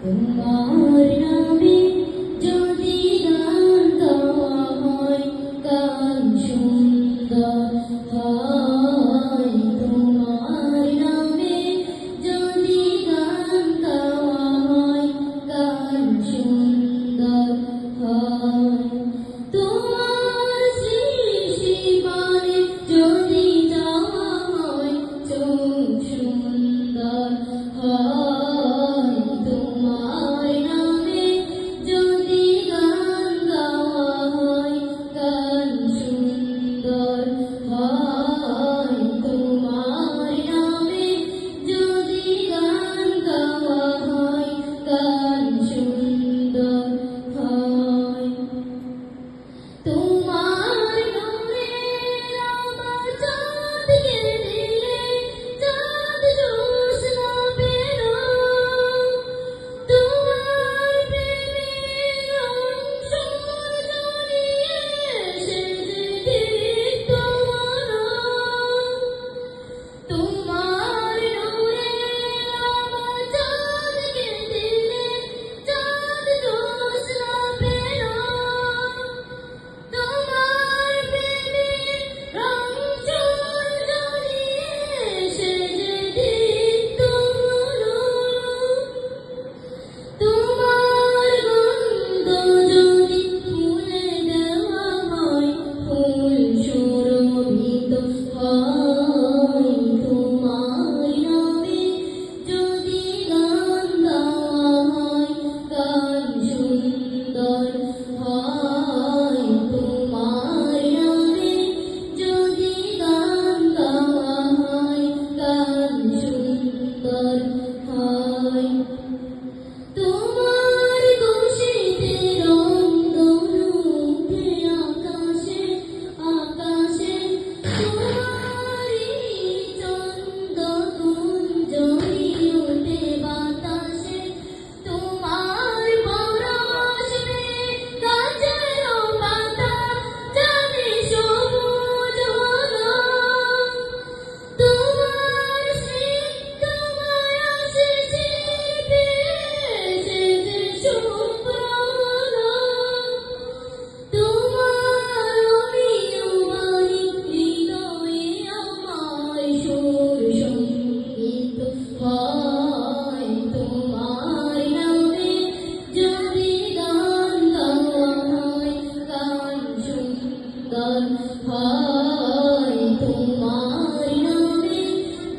তোমার নামে যদি গান গাওয়া হয়, গান সুন্দর হয়। তোমার নামে যদি গান গাওয়া হয়, গান সুন্দর হয়। তোমার সৃষ্টি পানে যদি যাওয়া হয়, চোখ সুন্দর হয়। তোমার নামে যদি গান গাওয়া হয়, গান সুন্দর হয়। তোমার নামে যদি গান গাওয়া হয়, গান সুন্দর হয়। তোমার নূরে আমার চাঁদকে দিলে, চাঁদ জ্যোৎস্না পেল। তোমার প্রেমের অংশ জড়িয়ে সেজে দীপ্ত মন। তোমার নূরে আমার চাঁদকে দিলে, চাঁদ জ্যোৎস্না পেল। তোমার প্রেমের রংচ জড়িয়ে সেজে দীপ্ত মন। তোমার গন্ধ যদি ফুলে দেওয়া হয়, ফুল সুরভিত হয়। তোমার নামে যদি গান গাওয়া হয়, গান সুন্দর হয়। তোমার নামে যদি গান গাওয়া হয়, গান সুন্দর হয়। তোমার খুশিতে রংধনু উঠে আকাশে, আকাশে। তোমারই চন্দ্র কুঞ্জরি ওঠে বাতাসে। তোমার পরশ পেয়ে গাছের পাতা জানে সবুজ হলো। তোমার স্নিগ্ধ মায়া শিশির পেয়ে সেজে শুভ্র হলো। তোমার অমীয় বাণী হৃদয়ে আমার সুর সঙ্গীত হয়। তোমার নামে যদি গান গাওয়া হয়, গান সুন্দর হয়। তোমার নামে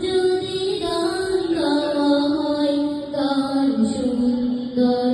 যদি গান গাওয়া হয়, গান সুন্দর